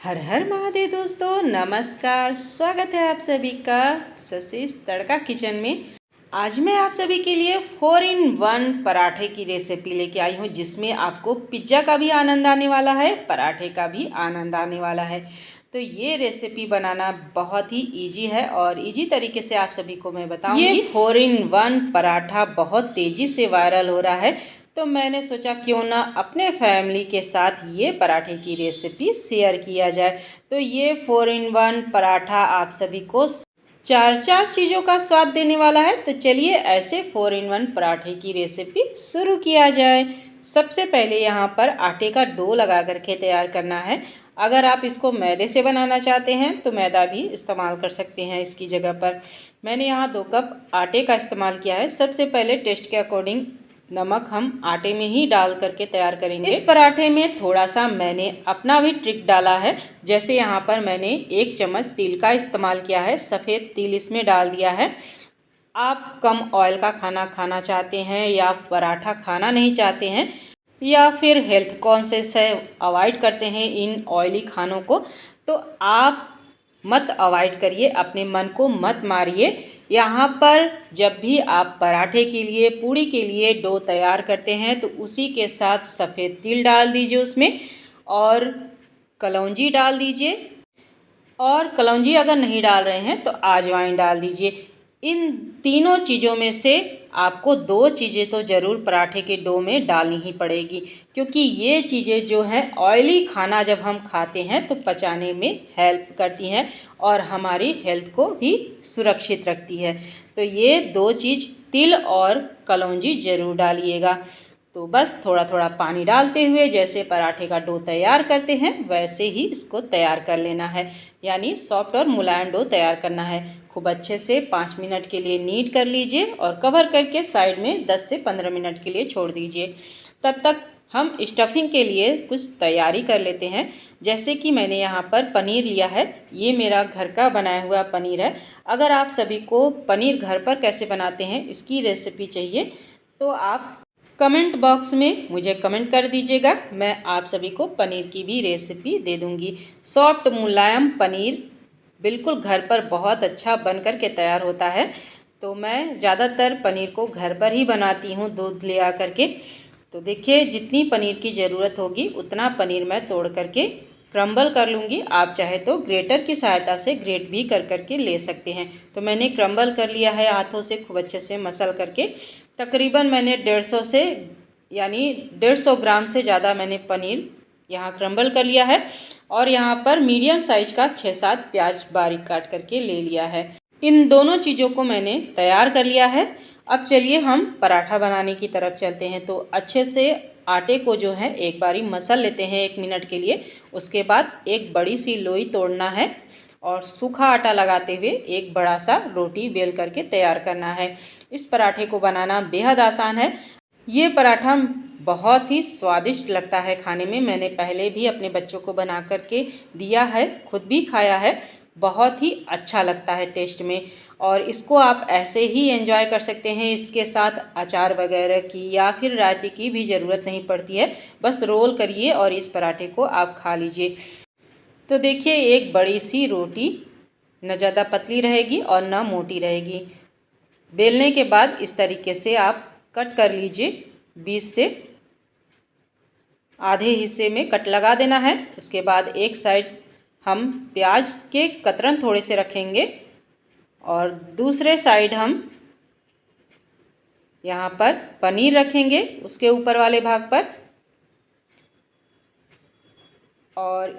हर हर महादेव दोस्तों, नमस्कार। स्वागत है आप सभी का ससीश तड़का किचन में। आज मैं आप सभी के लिए 4 in 1 पराठे की रेसिपी लेके आई हूँ, जिसमें आपको पिज्ज़ा का भी आनंद आने वाला है, पराठे का भी आनंद आने वाला है। तो ये रेसिपी बनाना बहुत ही इजी है और इजी तरीके से आप सभी को मैं बताऊंगी। ये 4 in 1 पराठा बहुत तेज़ी से वायरल हो रहा है, तो मैंने सोचा क्यों ना अपने फैमिली के साथ ये पराठे की रेसिपी शेयर किया जाए। तो ये 4 in 1 पराठा आप सभी को चार चीज़ों का स्वाद देने वाला है। तो चलिए ऐसे 4 in 1 पराठे की रेसिपी शुरू किया जाए। सबसे पहले यहाँ पर आटे का डो लगा करके तैयार करना है। अगर आप इसको मैदे से बनाना चाहते हैं तो मैदा भी इस्तेमाल कर सकते हैं इसकी जगह पर। मैंने यहाँ 2 कप आटे का इस्तेमाल किया है। सबसे पहले टेस्ट के अकॉर्डिंग नमक हम आटे में ही डाल करके तैयार करेंगे। इस पराठे में थोड़ा सा मैंने अपना भी ट्रिक डाला है। जैसे यहाँ पर मैंने 1 चम्मच तिल का इस्तेमाल किया है, सफ़ेद तिल इसमें डाल दिया है। आप कम ऑयल का खाना खाना चाहते हैं या पराठा खाना नहीं चाहते हैं या फिर हेल्थ कॉन्शियस है, अवॉइड करते हैं इन ऑयली खानों को, तो आप मत अवॉइड करिए, अपने मन को मत मारिए। यहाँ पर जब भी आप पराठे के लिए, पूड़ी के लिए डो तैयार करते हैं तो उसी के साथ सफ़ेद तिल डाल दीजिए उसमें, और कलौंजी डाल दीजिए, और कलौंजी अगर नहीं डाल रहे हैं तो अजवाइन डाल दीजिए। इन तीनों चीज़ों में से आपको 2 चीज़ें तो ज़रूर पराठे के डो में डालनी ही पड़ेगी, क्योंकि ये चीज़ें जो हैं ऑयली खाना जब हम खाते हैं तो पचाने में हेल्प करती हैं और हमारी हेल्थ को भी सुरक्षित रखती है। तो ये 2 चीज़ तिल और कलौंजी ज़रूर डालिएगा। तो बस थोड़ा थोड़ा पानी डालते हुए जैसे पराठे का डो तैयार करते हैं वैसे ही इसको तैयार कर लेना है, यानी सॉफ्ट और मुलायम डो तैयार करना है। खूब अच्छे से 5 मिनट के लिए नीड कर लीजिए और कवर करके साइड में 10 से 15 मिनट के लिए छोड़ दीजिए। तब तक हम स्टफिंग के लिए कुछ तैयारी कर लेते हैं। जैसे कि मैंने यहाँ पर पनीर लिया है, ये मेरा घर का बनाया हुआ पनीर है। अगर आप सभी को पनीर घर पर कैसे बनाते हैं इसकी रेसिपी चाहिए तो आप कमेंट बॉक्स में मुझे कमेंट कर दीजिएगा, मैं आप सभी को पनीर की भी रेसिपी दे दूंगी। सॉफ्ट मुलायम पनीर बिल्कुल घर पर बहुत अच्छा बन कर के तैयार होता है। तो मैं ज़्यादातर पनीर को घर पर ही बनाती हूँ दूध ले आ करके। तो देखिए जितनी पनीर की ज़रूरत होगी उतना पनीर मैं तोड़ करके क्रम्बल कर लूँगी। आप चाहे तो ग्रेटर की सहायता से ग्रेट भी कर करके ले सकते हैं। तो मैंने क्रम्बल कर लिया है हाथों से, खूब अच्छे से मसल करके। तकरीबन मैंने 150 से यानी 150 ग्राम से ज़्यादा मैंने पनीर यहाँ क्रम्बल कर लिया है। और यहाँ पर मीडियम साइज का 6-7 प्याज बारीक काट करके ले लिया है। इन दोनों चीज़ों को मैंने तैयार कर लिया है। अब चलिए हम पराठा बनाने की तरफ चलते हैं। तो अच्छे से आटे को जो है एक बारी मसल लेते हैं 1 मिनट के लिए। उसके बाद एक बड़ी सी लोई तोड़ना है और सूखा आटा लगाते हुए एक बड़ा सा रोटी बेल करके तैयार करना है। इस पराठे को बनाना बेहद आसान है। ये पराठा बहुत ही स्वादिष्ट लगता है खाने में। मैंने पहले भी अपने बच्चों को बना करके दिया है, खुद भी खाया है। बहुत ही अच्छा लगता है टेस्ट में, और इसको आप ऐसे ही एंजॉय कर सकते हैं। इसके साथ अचार वगैरह की या फिर रायते की भी ज़रूरत नहीं पड़ती है। बस रोल करिए और इस पराठे को आप खा लीजिए। तो देखिए एक बड़ी सी रोटी न ज़्यादा पतली रहेगी और न मोटी रहेगी। बेलने के बाद इस तरीके से आप कट कर लीजिए। 20 से आधे हिस्से में कट लगा देना है। उसके बाद एक साइड हम प्याज के कतरन थोड़े से रखेंगे और दूसरे साइड हम यहाँ पर पनीर रखेंगे उसके ऊपर वाले भाग पर, और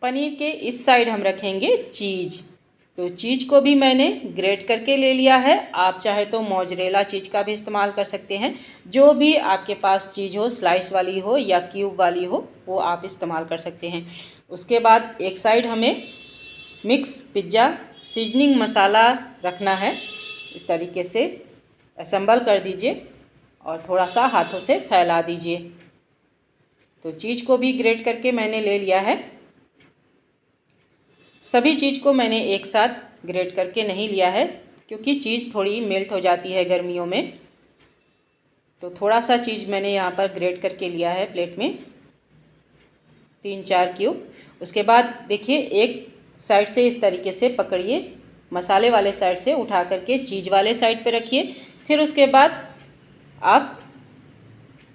पनीर के इस साइड हम रखेंगे चीज़। तो चीज़ को भी मैंने ग्रेट करके ले लिया है। आप चाहे तो मोज़रेला चीज़ का भी इस्तेमाल कर सकते हैं। जो भी आपके पास चीज़ हो, स्लाइस वाली हो या क्यूब वाली हो, वो आप इस्तेमाल कर सकते हैं। उसके बाद एक साइड हमें मिक्स पिज़्ज़ा सीजनिंग मसाला रखना है। इस तरीके से असेंबल कर दीजिए और थोड़ा सा हाथों से फैला दीजिए। तो चीज़ को भी ग्रेट करके मैंने ले लिया है। सभी चीज़ को मैंने एक साथ ग्रेट करके नहीं लिया है, क्योंकि चीज़ थोड़ी मेल्ट हो जाती है गर्मियों में। तो थोड़ा सा चीज़ मैंने यहाँ पर ग्रेट करके लिया है प्लेट में। 3-4 क्यूब। उसके बाद देखिए एक साइड से इस तरीके से पकड़िए, मसाले वाले साइड से उठा करके चीज़ वाले साइड पे रखिए। फिर उसके बाद आप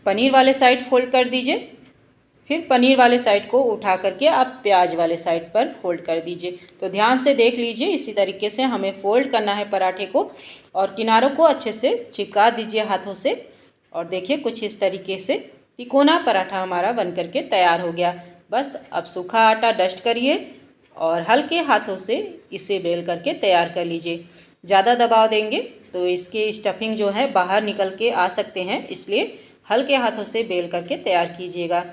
पनीर वाले साइड फोल्ड कर दीजिए। फिर पनीर वाले साइड को उठा करके आप प्याज वाले साइड पर फोल्ड कर दीजिए। तो ध्यान से देख लीजिए, इसी तरीके से हमें फोल्ड करना है पराठे को और किनारों को अच्छे से चिपका दीजिए हाथों से। और देखिए कुछ इस तरीके से तिकोना पराठा हमारा बन करके तैयार हो गया। बस अब सूखा आटा डस्ट करिए और हल्के हाथों से इसे बेल करके तैयार कर लीजिए। ज़्यादा दबाव देंगे तो इसके स्टफिंग जो है बाहर निकल के आ सकते हैं, इसलिए हल्के हाथों से बेल करके तैयार कीजिएगा।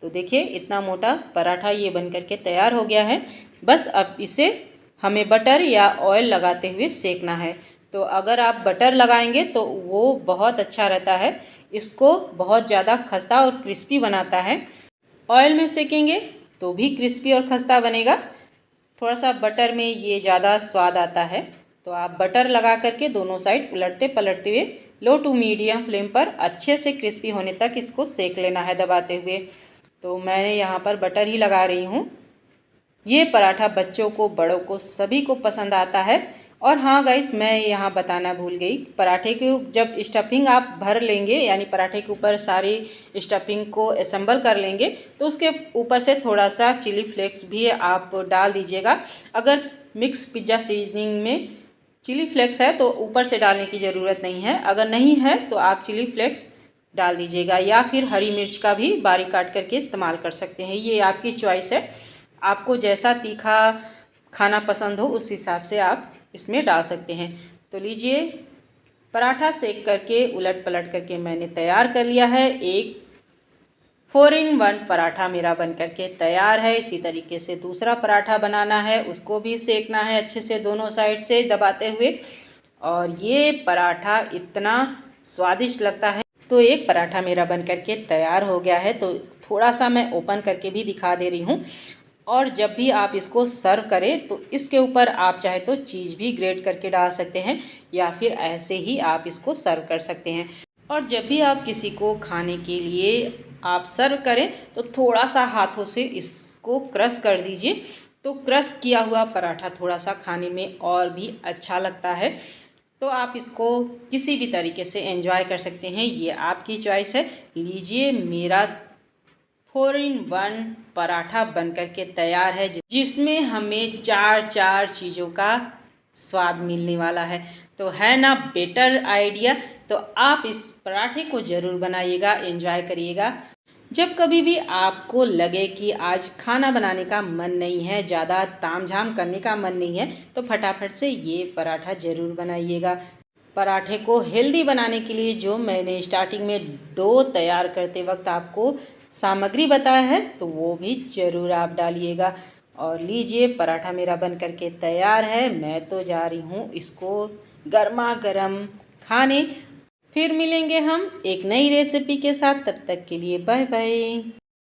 तो देखिए इतना मोटा पराठा ये बन करके तैयार हो गया है। बस अब इसे हमें बटर या ऑयल लगाते हुए सेकना है। तो अगर आप बटर लगाएंगे तो वो बहुत अच्छा रहता है, इसको बहुत ज़्यादा खस्ता और क्रिस्पी बनाता है। ऑयल में सेकेंगे तो भी क्रिस्पी और खस्ता बनेगा, थोड़ा सा बटर में ये ज़्यादा स्वाद आता है। तो आप बटर लगा करके दोनों साइड उलटते पलटते हुए लो टू मीडियम फ्लेम पर अच्छे से क्रिस्पी होने तक इसको सेक लेना है दबाते हुए। तो मैंने यहाँ पर बटर ही लगा रही हूँ। ये पराठा बच्चों को बड़ों को सभी को पसंद आता है। और हाँ गाइस, मैं यहाँ बताना भूल गई, पराठे के जब स्टफिंग आप भर लेंगे यानी पराठे के ऊपर सारी स्टफिंग को असेंबल कर लेंगे तो उसके ऊपर से थोड़ा सा चिली फ्लेक्स भी आप डाल दीजिएगा। अगर मिक्स पिज़्ज़ा सीजनिंग में चिली फ्लेक्स है तो ऊपर से डालने की ज़रूरत नहीं है, अगर नहीं है तो आप चिली फ्लेक्स डाल दीजिएगा या फिर हरी मिर्च का भी बारीक काट करके इस्तेमाल कर सकते हैं, ये आपकी चॉइस है। आपको जैसा तीखा खाना पसंद हो उस हिसाब से आप इसमें डाल सकते हैं। तो लीजिए पराठा सेक करके उलट पलट करके मैंने तैयार कर लिया है। एक 4 in 1 पराठा मेरा बन करके तैयार है। इसी तरीके से दूसरा पराठा बनाना है, उसको भी सेकना है अच्छे से दोनों साइड से दबाते हुए। और ये पराठा इतना स्वादिष्ट लगता है। तो एक पराठा मेरा बन करके तैयार हो गया है, तो थोड़ा सा मैं ओपन करके भी दिखा दे रही हूँ। और जब भी आप इसको सर्व करें तो इसके ऊपर आप चाहे तो चीज़ भी ग्रेट करके डाल सकते हैं या फिर ऐसे ही आप इसको सर्व कर सकते हैं। और जब भी आप किसी को खाने के लिए आप सर्व करें तो थोड़ा सा हाथों से इसको क्रश कर दीजिए, तो क्रश किया हुआ पराठा थोड़ा सा खाने में और भी अच्छा लगता है। तो आप इसको किसी भी तरीके से एंजॉय कर सकते हैं, ये आपकी चॉइस है। लीजिए मेरा 4 in 1 पराठा बन करके तैयार है, जिसमें हमें चार चीज़ों का स्वाद मिलने वाला है। तो है ना बेटर आइडिया। तो आप इस पराठे को ज़रूर बनाइएगा, एंजॉय करिएगा। जब कभी भी आपको लगे कि आज खाना बनाने का मन नहीं है, ज़्यादा तामझाम करने का मन नहीं है, तो फटाफट से ये पराठा ज़रूर बनाइएगा। पराठे को हेल्दी बनाने के लिए जो मैंने स्टार्टिंग में डो तैयार करते वक्त आपको सामग्री बताया है तो वो भी ज़रूर आप डालिएगा। और लीजिए पराठा मेरा बन करके तैयार है, मैं तो जा रही हूँ इसको गर्मा गर्म खाने। फिर मिलेंगे हम एक नई रेसिपी के साथ, तब तक के लिए बाय बाय।